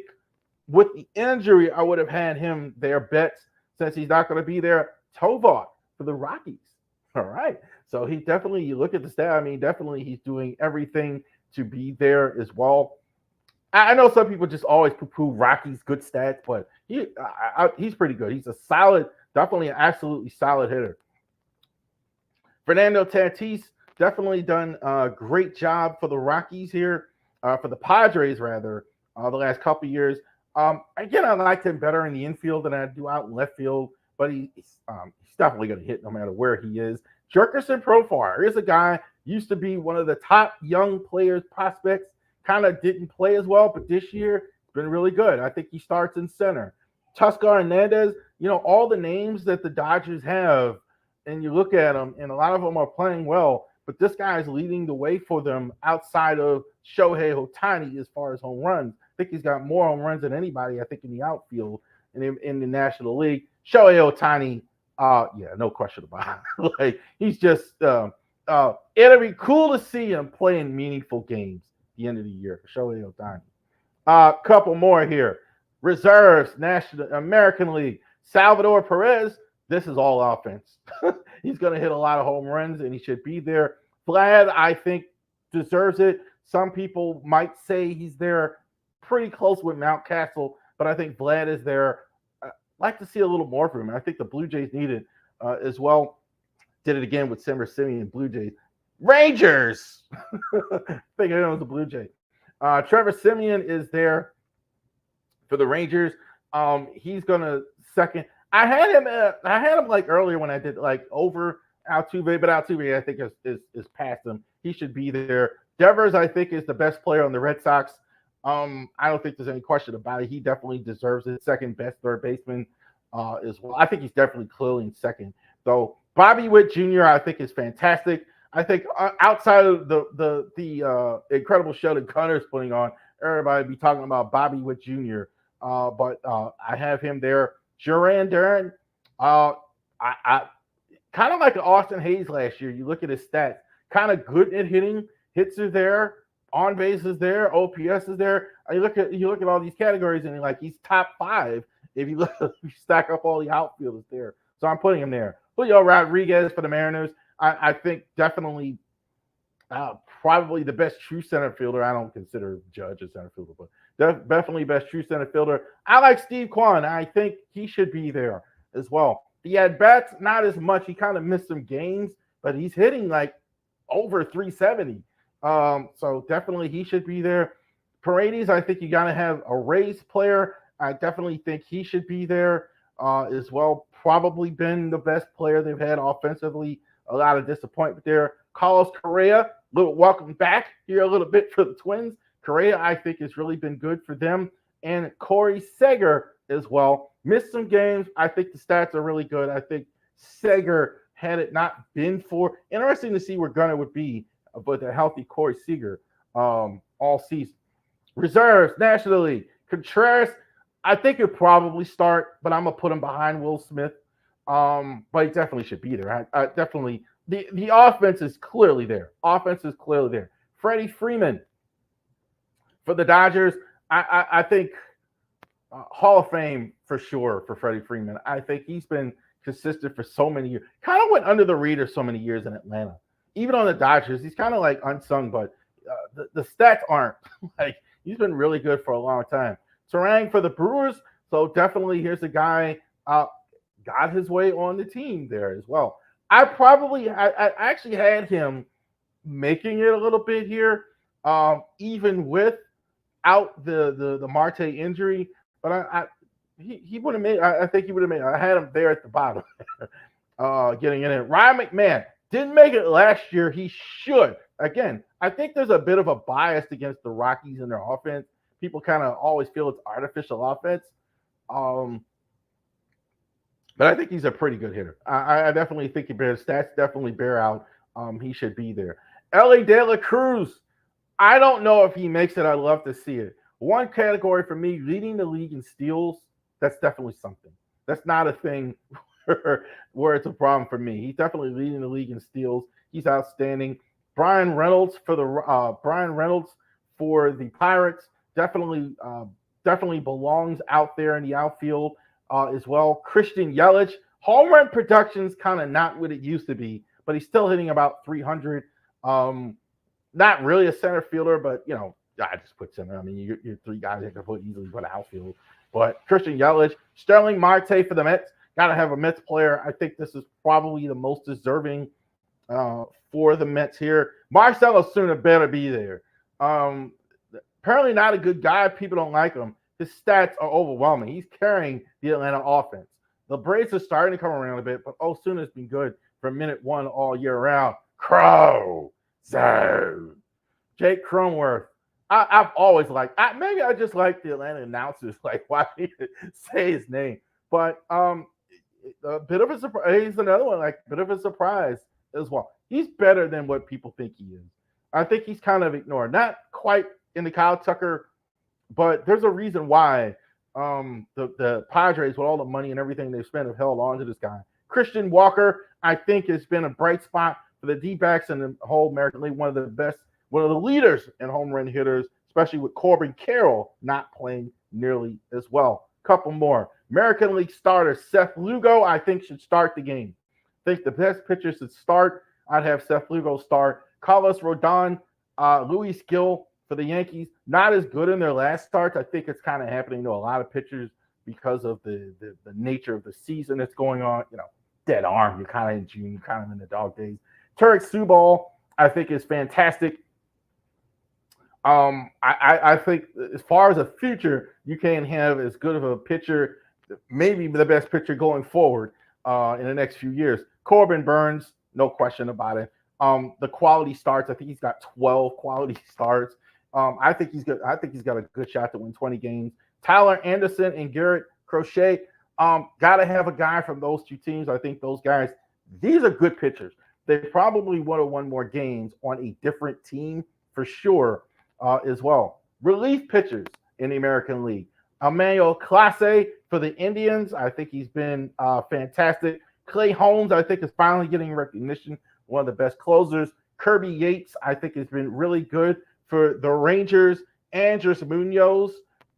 with the injury, I would have had him there. Betts, since he's not going to be there. Tovar for the Rockies. All right. So he definitely, you look at the stat, I mean, definitely he's doing everything to be there as well. I know some people just always poo-poo Rockies' good stats, but he's pretty good. He's a solid, definitely an absolutely solid hitter. Fernando Tatis definitely done a great job for the Rockies here, for the Padres rather, the last couple of years. Again, I liked him better in the infield than I do out in left field, but he's definitely going to hit no matter where he is. Jerkerson Profar is a guy, used to be one of the top young players, prospects, kind of didn't play as well, but this year been really good. I think he starts in center. Tusker Hernandez, all the names that the Dodgers have, and you look at them, and a lot of them are playing well, but this guy is leading the way for them outside of Shohei Ohtani as far as home runs. I think he's got more home runs than anybody, I think, in the outfield in the National League. Shohei Ohtani, no question about it. Like, he's just it'll be cool to see him playing meaningful games at the end of the year. Shohei Ohtani. Couple more here. Reserves, National American League. Salvador Perez, this is all offense. He's going to hit a lot of home runs, and he should be there. Vlad, I think, deserves it. Some people might say he's there pretty close with Mountcastle, but I think Vlad is there. I'd like to see a little more from him. I think the Blue Jays need it as well. Did it again with Simmer Simeon, Blue Jays. Rangers! Think it was the Blue Jays. Trevor Simeon is there for the Rangers. He's going to second. I had him like earlier when I did like over Altuve, but Altuve I think is past him. He should be there. Devers, I think, is the best player on the Red Sox. I don't think there's any question about it. He definitely deserves it. Second best third baseman as well. I think he's definitely clearly in second. So Bobby Witt Jr. I think is fantastic. I think outside of the incredible show that Gunner's putting on, everybody be talking about Bobby Witt Jr. But I have him there. Duran Duran, I kind of like Austin Hayes last year. You look at his stats, kind of good at hitting. Hits are there, on base is there, OPS is there. You look at all these categories, and he's top 5. If you stack up all the outfielders there, so I'm putting him there. Julio Rodriguez for the Mariners, I think definitely probably the best true center fielder. I don't consider Judge a center fielder, but definitely best true center fielder. I like Steve Kwan. I think he should be there as well. He had bats, not as much. He kind of missed some games, but he's hitting like over 370. So definitely he should be there. Paredes, I think you got to have a Rays player. I definitely think he should be there as well. Probably been the best player they've had offensively. A lot of disappointment there. Carlos Correa, welcome back here a little bit for the Twins. Correa, I think, has really been good for them. And Corey Seager as well. Missed some games. I think the stats are really good. I think Seager, had it not been for, interesting to see where Gunnar would be, but a healthy Corey Seager all season. Reserves, National League. Contreras, I think he'll probably start, but I'm going to put him behind Will Smith. But he definitely should be there. I definitely, the offense is clearly there. Freddie Freeman for the Dodgers, I think Hall of Fame for sure for Freddie Freeman. I think he's been consistent for so many years. Kind of went under the radar so many years in Atlanta. Even on the Dodgers, he's kind of like unsung, but the stats aren't. Like, He's been really good for a long time. Terang for the Brewers. So definitely here's a guy got his way on the team there as well. I actually had him making it a little bit here, even without the Marte injury. But he would have made. I think he would have made. I had him there at the bottom, getting in it. Ryan McMahon didn't make it last year. He should. Again, I think there's a bit of a bias against the Rockies and their offense. People kind of always feel it's artificial offense. But I think he's a pretty good hitter. I definitely think stats definitely bear out. He should be there. Ellie De La Cruz. I don't know if he makes it. I'd love to see it. One category for me, leading the league in steals. That's definitely something. That's not a thing where it's a problem for me. He's definitely leading the league in steals. He's outstanding. Brian Reynolds for the Pirates definitely belongs out there in the outfield as well. Christian Yelich, home run production's kind of not what it used to be, but he's still hitting about 300. Not really a center fielder, but I just put center. I mean, you're three guys that can easily put outfield. But Christian Yelich, Sterling Marte for the Mets. Got to have a Mets player. I think this is probably the most deserving for the Mets here. Marcell Ozuna better be there. Apparently not a good guy. People don't like him. His stats are overwhelming. He's carrying the Atlanta offense. The Braves are starting to come around a bit, but Ozuna has been good from minute one all year round. Crow. So, Jake Cronenworth. I've always liked. Maybe I just like the Atlanta announcers, like watching say his name. But a bit of a surprise. He's another one, like a bit of a surprise as well. He's better than what people think he is. I think he's kind of ignored. Not quite in the Kyle Tucker, but there's a reason why the Padres, with all the money and everything they've spent, have held on to this guy. Christian Walker, I think, has been a bright spot for the D-backs and the whole American League. One of the leaders in home run hitters, especially with Corbin Carroll not playing nearly as well. Couple more. American League starter Seth Lugo, I think, should start the game. I think the best pitcher should start. I'd have Seth Lugo start. Carlos Rodon, Luis Gil for the Yankees, not as good in their last starts. I think it's kind of happening to a lot of pitchers because of the nature of the season that's going on. Dead arm. You're kind of in June, you're kind of in the dog days. Tarek Subal, I think, is fantastic. I think as far as a future, you can't have as good of a pitcher, maybe the best pitcher going forward in the next few years. Corbin Burns, no question about it. The quality starts, I think he's got 12 quality starts. I think he's good. I think he's got a good shot to win 20 games. Tyler Anderson and Garrett Crochet, got to have a guy from those two teams. I think those guys, these are good pitchers. They probably would have won more games on a different team for sure as well. Relief pitchers in the American League. Emmanuel Clase for the Indians. I think he's been fantastic. Clay Holmes, I think, is finally getting recognition. One of the best closers. Kirby Yates, I think, has been really good for the Rangers. Andres Munoz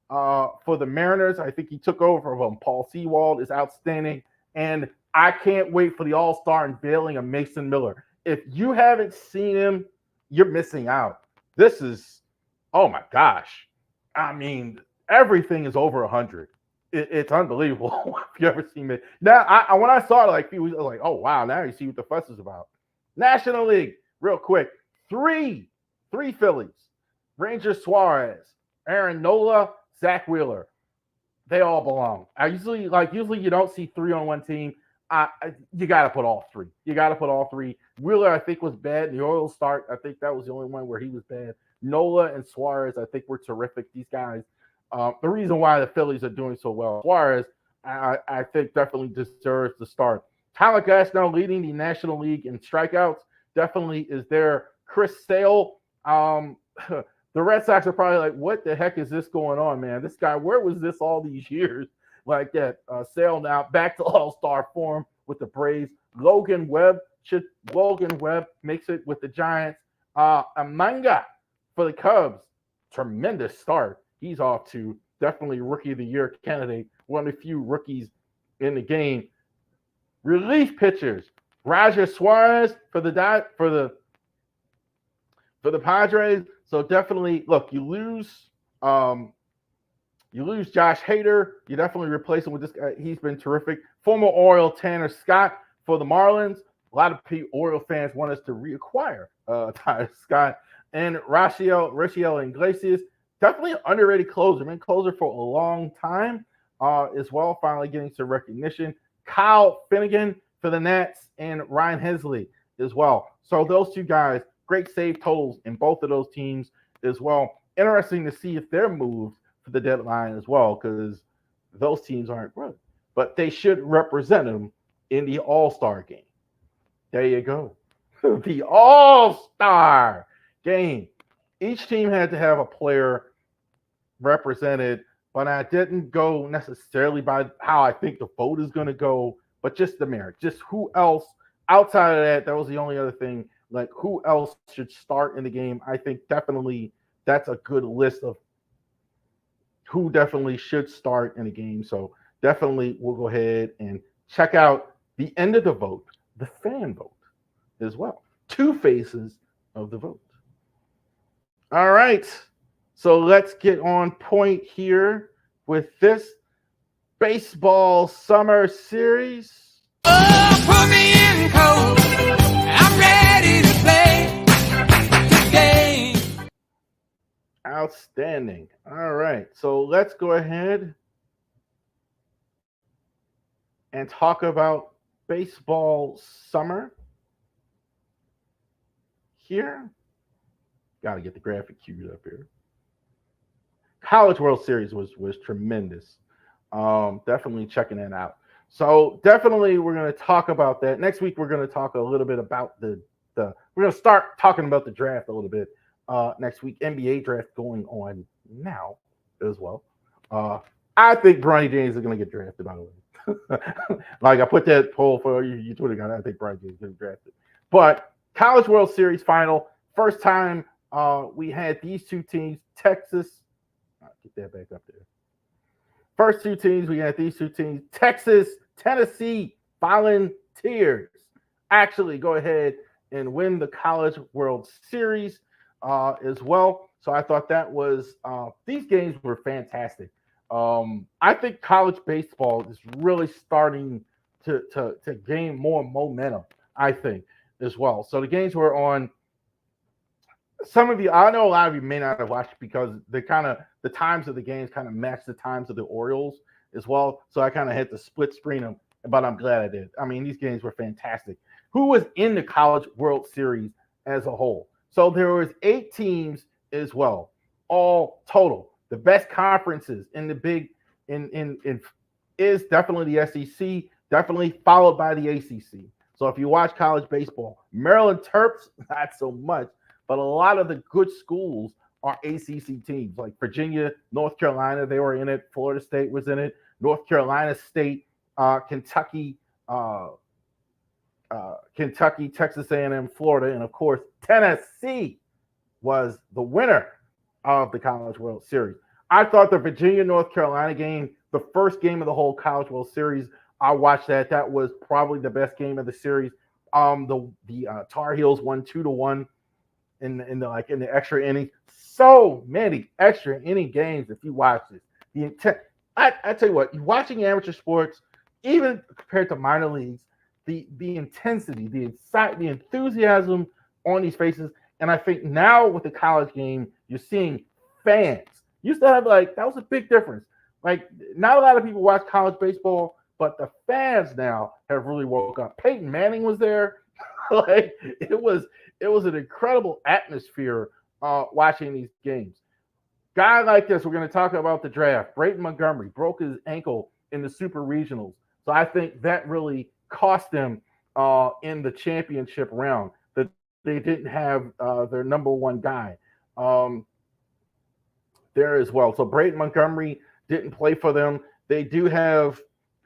for the Mariners. I think he took over from Paul Sewald, is outstanding. And I can't wait for the all-star unveiling of Mason Miller. If you haven't seen him, you're missing out. This is, oh my gosh. I mean, everything is over 100. It's unbelievable if you ever seen it. Now, when I saw it, people was like, oh, wow, now you see what the fuss is about. National League, real quick. Three Phillies. Ranger Suarez, Aaron Nola, Zach Wheeler. They all belong. Usually you don't see three on one team. You got to put all three. Wheeler, I think, was bad in the Orioles start. I think that was the only one where he was bad. Nola and Suarez, I think, were terrific. These guys, the reason why the Phillies are doing so well. Suarez, I think, definitely deserves the start. Tyler Glasnow leading the National League in strikeouts definitely is there. Chris Sale, the Red Sox are probably like, what the heck is this going on, man? This guy, where was this all these years? Like that. Sale now back to all-star form with the Braves. Logan Webb makes it with the Giants. Amanga for the Cubs. Tremendous start. He's off to definitely Rookie of the Year candidate. One of the few rookies in the game. Relief pitchers. Raja Suarez for the Padres. So definitely, look, you lose You lose Josh Hader. You definitely replace him with this guy. He's been terrific. Former Oriole Tanner Scott for the Marlins. A lot of Oriole fans want us to reacquire Tanner Scott. And Rachiel Iglesias, definitely an underrated closer. Been closer for a long time as well, finally getting some recognition. Kyle Finnegan for the Nats and Ryan Hensley as well. So those two guys, great save totals in both of those teams as well. Interesting to see if they're moved for the deadline as well, because those teams aren't good. But they should represent them in the All-Star game. There you go. The All-Star game. Each team had to have a player represented, but I didn't go necessarily by how I think the vote is going to go, but just the merit. Just who else outside of that, that was the only other thing. Like, who else should start in the game? I think definitely that's a good list of who definitely should start in the game. So definitely we'll go ahead and check out the end of the vote, the fan vote as well. Two faces of the vote. All right. So let's get on point here with this baseball summer series. Oh, put me in cold. I'm ready to play the game. Outstanding. All right. So let's go ahead and talk about baseball summer here. Got to get the graphic queued up here. College World Series was tremendous. Definitely checking that out. So definitely we're going to talk about that. Next week we're going to talk a little bit about we're going to start talking about the draft a little bit. Next week, NBA draft going on now as well. I think Bronny James is going to get drafted, by the way. Like, I put that poll for your Twitter account. I think Bronny James is going to get drafted. But College World Series final, first time we had these two teams, Texas. Get that back up there. First two teams, we had these two teams, Texas, Tennessee Volunteers, actually go ahead and win the College World Series as well. So I thought that was these games were fantastic. I think college baseball is really starting to gain more momentum, I think, as well. So the games were on. Some of you, I know a lot of you may not have watched because the times of the games kind of match the times of the Orioles as well. So I kind of had to split screen them, but I'm glad I did. I mean, these games were fantastic. Who was in the College World Series as a whole? So there was 8 teams as well, all total. The best conferences in the big is definitely the SEC, definitely followed by the ACC. So if you watch college baseball, Maryland Terps, not so much. But a lot of the good schools are ACC teams, like Virginia, North Carolina. They were in it. Florida State was in it. North Carolina State, Kentucky, Texas A&M, Florida, and of course Tennessee was the winner of the College World Series. I thought the Virginia North Carolina game, the first game of the whole College World Series, I watched that. That was probably the best game of the series. The Tar Heels won 2-1. In the extra inning, so many extra inning games. If you watch this, the intent. I tell you what, watching amateur sports, even compared to minor leagues, the intensity, the enthusiasm on these faces, and I think now with the college game, you're seeing fans. Used to have that was a big difference. Like, not a lot of people watch college baseball, but the fans now have really woke up. Peyton Manning was there. Like, it was an incredible atmosphere watching these games. Guy like this, we're going to talk about the draft. Brayton Montgomery broke his ankle in the super regionals. So I think that really cost them in the championship round, that they didn't have their number one guy there as well. So Brayton Montgomery didn't play for them. They do have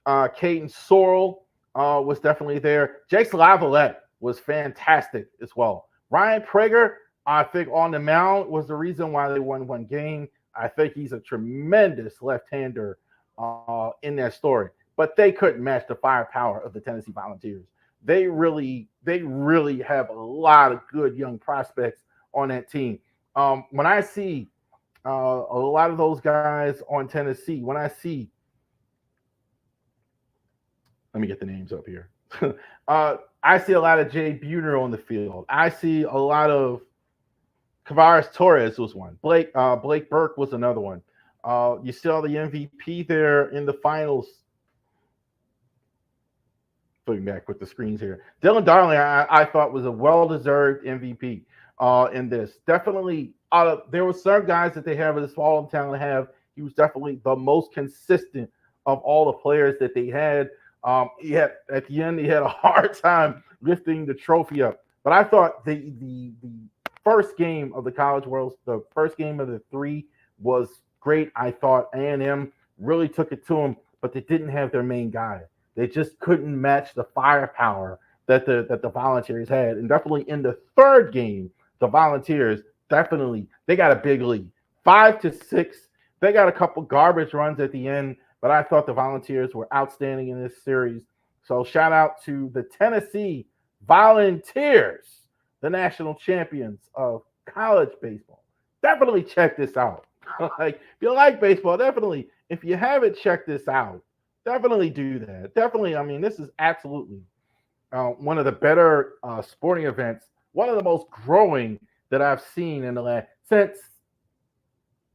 Caden Sorrell was definitely there. Jake Lavalette was fantastic as well. Ryan Prager, I think, on the mound was the reason why they won one game. I think he's a tremendous left-hander in that story. But they couldn't match the firepower of the Tennessee Volunteers. They really have a lot of good young prospects on that team. When I see A lot of those guys on Tennessee, when I see, let me get the names up here. I see a lot of Jay Buhner on the field. I see a lot of Kavaris Torres was one. Blake Burke was another one. You saw the MVP there in the finals. Flipping back with the screens here. Dylan Darling, I thought was a well-deserved MVP in this. Definitely, there were some guys that they have in this small town to have. He was definitely the most consistent of all the players that they had. He had at the end, he had a hard time lifting the trophy up. But I thought the first game of the College World, the first game of the three was great. I thought A&M really took it to them, but they didn't have their main guy. They just couldn't match the firepower that the Volunteers had. And definitely in the third game, the Volunteers definitely, they got a big lead. 5-6. They got a couple garbage runs at the end, but I thought the Volunteers were outstanding in this series. So shout out to the Tennessee Volunteers, the national champions of college baseball. Definitely check this out. Like, if you like baseball, definitely, if you haven't checked this out, definitely do that. Definitely, I mean, this is absolutely one of the better sporting events, one of the most growing that I've seen in the last since.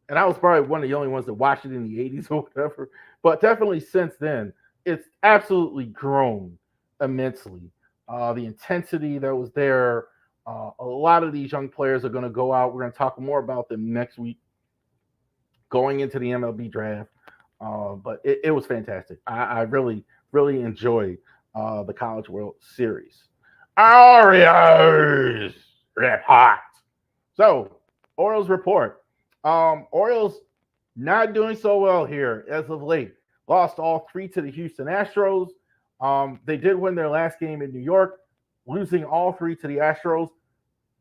And I was probably one of the only ones that watched it in the 80s or whatever. But definitely since then, it's absolutely grown immensely. The intensity that was there, a lot of these young players are going to go out. We're going to talk more about them next week going into the MLB draft. But it was fantastic. I really, really enjoyed the College World Series. Orioles, red hot. So, Orioles report. Orioles not doing so well here as of late. Lost all three to the Houston Astros. They did win their last game in New York, losing all three to the Astros,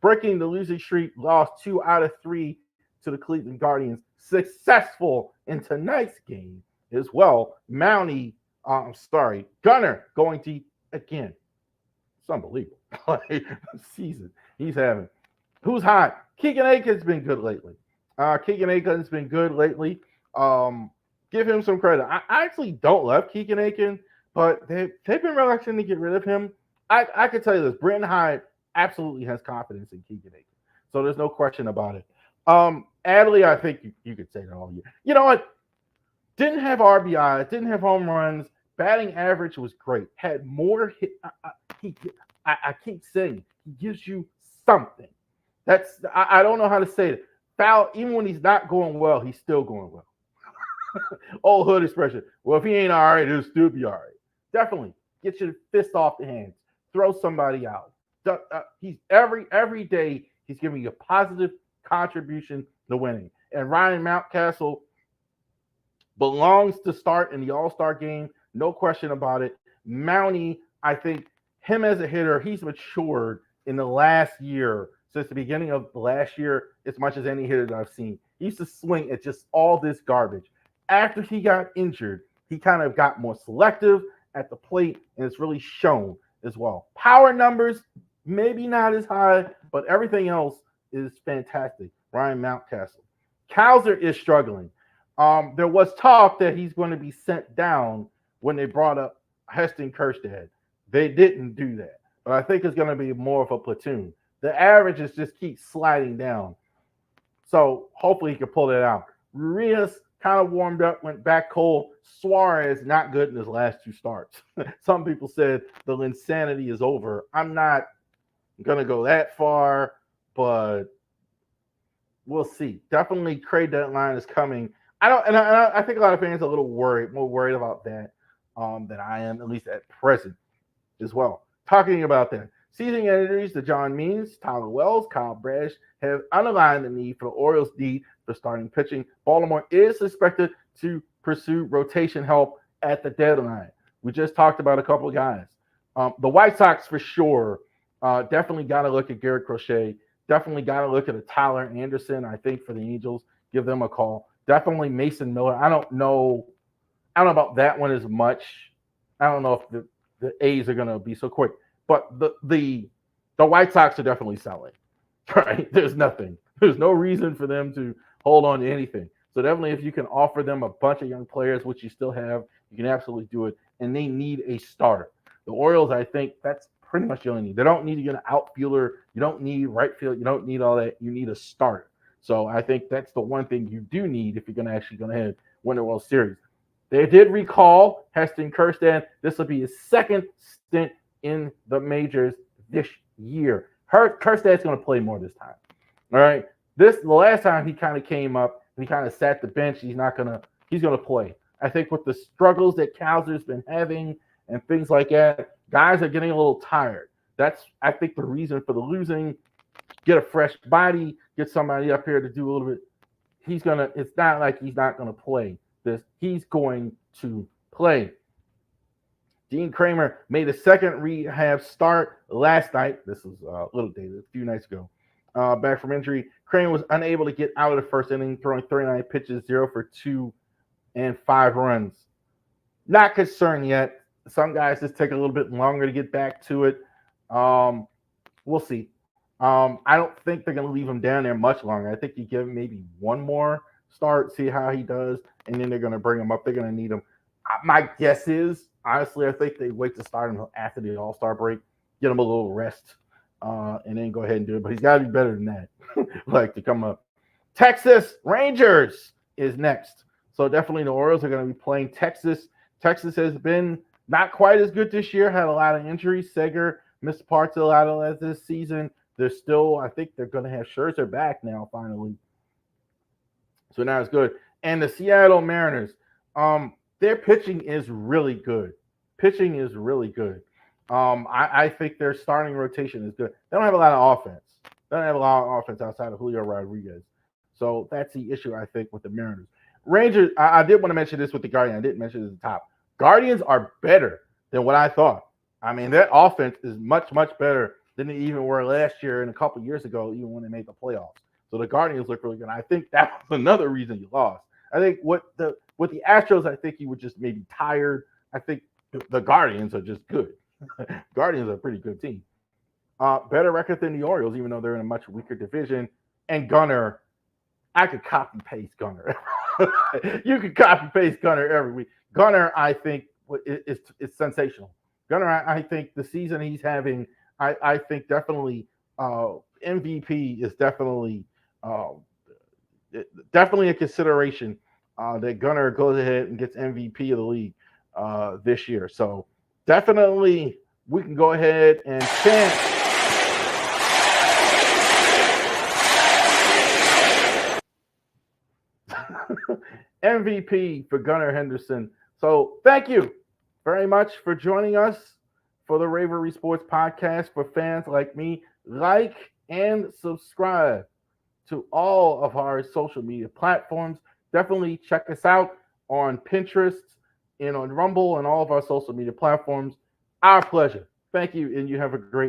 breaking the losing streak, lost 2 out of 3 to the Cleveland Guardians. Successful in tonight's game as well. Gunner going deep again. It's unbelievable. Season he's having. Who's hot? Keegan Aiken's been good lately. Give him some credit. I actually don't love Keegan Aiken, but they've been reluctant to get rid of him. I can tell you this. Brenton Hyde absolutely has confidence in Keegan Aiken. So there's no question about it. Adley, I think you could say that all year. You know what? Didn't have RBI, didn't have home runs. Batting average was great. Had more hit. I keep saying he gives you something. I don't know how to say it. Foul, even when he's not going well, he's still going well. Old hood expression. Well, if he ain't all right, he'll still be all right. Definitely get your fist off the hands. Throw somebody out. He's every day he's giving you a positive contribution to winning. And Ryan Mountcastle belongs to start in the All-Star game. No question about it. Mountie, I think him as a hitter, he's matured in the last year, since the beginning of last year, as much as any hitter that I've seen. He used to swing at just all this garbage. After he got injured, he kind of got more selective at the plate, and it's really shown as well. Power numbers, maybe not as high, but everything else is fantastic. Ryan Mountcastle. Kowser is struggling. There was talk that he's going to be sent down when they brought up Heston Kjerstad. They didn't do that, but I think it's going to be more of a platoon. The averages just keep sliding down. So hopefully he can pull it out. Rios kind of warmed up, went back cold. Suarez not good in his last 2 starts. Some people said the insanity is over. I'm not going to go that far, but we'll see. Definitely trade deadline is coming. I think a lot of fans are a little more worried about that than I am, at least at present as well. Talking about that. Season injuries to John Means, Tyler Wells, Kyle Brash have underlined the need for the Orioles' need for starting pitching. Baltimore is suspected to pursue rotation help at the deadline. We just talked about a couple of guys. The White Sox for sure definitely got to look at Garrett Crochet. Definitely got to look at a Tyler Anderson, I think, for the Angels. Give them a call. Definitely Mason Miller. I don't know about that one as much. I don't know if the A's are going to be so quick. But the White Sox are definitely selling, right? There's no reason for them to hold on to anything. So definitely, if you can offer them a bunch of young players, which you still have, you can absolutely do it. And they need a starter. The Orioles, I think that's pretty much the only need. They don't need to get an outfielder. You don't need right field. You don't need all that. You need a starter. So I think that's the one thing you do need if you're going to actually go ahead and win the World Series. They did recall Heston Kjerstad. This will be his second stint in the majors this year. Kjerstad's going to play more this time. All right. The last time he kind of came up, he kind of sat the bench. He's gonna play. I think with the struggles that Kowser's been having and things like that, guys are getting a little tired. That's, I think, the reason for the losing. Get a fresh body, get somebody up here to do a little bit. It's not like he's not gonna play this. He's going to play. Dean Kramer made a second rehab start last night. This was a little dated, a few nights ago. Back from injury. Kramer was unable to get out of the first inning, throwing 39 pitches, 0 for 2, and 5 runs. Not concerned yet. Some guys just take a little bit longer to get back to it. We'll see. I don't think they're going to leave him down there much longer. I think you give him maybe one more start, see how he does, and then they're going to bring him up. They're going to need him. My guess is, honestly, I think they wait to start him after the All-Star break, get him a little rest, and then go ahead and do it. But he's got to be better than that, like to come up. Texas Rangers is next. So definitely the Orioles are going to be playing Texas. Texas has been not quite as good this year, had a lot of injuries. Seger missed parts of a lot of this season. They're still, I think they're going to have Scherzer back now, finally. So now it's good. And the Seattle Mariners, their pitching is really good. Pitching is really good. I think their starting rotation is good. They don't have a lot of offense. They don't have a lot of offense outside of Julio Rodriguez. So that's the issue, I think, with the Mariners. Rangers, I did want to mention this with the Guardians. I didn't mention it at the top. Guardians are better than what I thought. I mean, their offense is much, much better than they even were last year and a couple years ago, even when they made the playoffs. So the Guardians look really good. I think that was another reason you lost. I think with the Astros, I think you were just maybe tired. I think the Guardians are just good. Guardians are a pretty good team. Better record than the Orioles, even though they're in a much weaker division. And Gunnar, I could copy paste Gunnar. You could copy paste Gunnar every week. Gunnar, I think, is sensational. Gunnar, I think the season he's having, I think definitely MVP is definitely a consideration that Gunnar goes ahead and gets MVP of the league this year. So definitely we can go ahead and chant. MVP for Gunnar Henderson. So thank you very much for joining us for the Ravery Sports Podcast for fans like me. Like and subscribe to all of our social media platforms. Definitely check us out on Pinterest and on Rumble and all of our social media platforms. Our pleasure. Thank you, and you have a great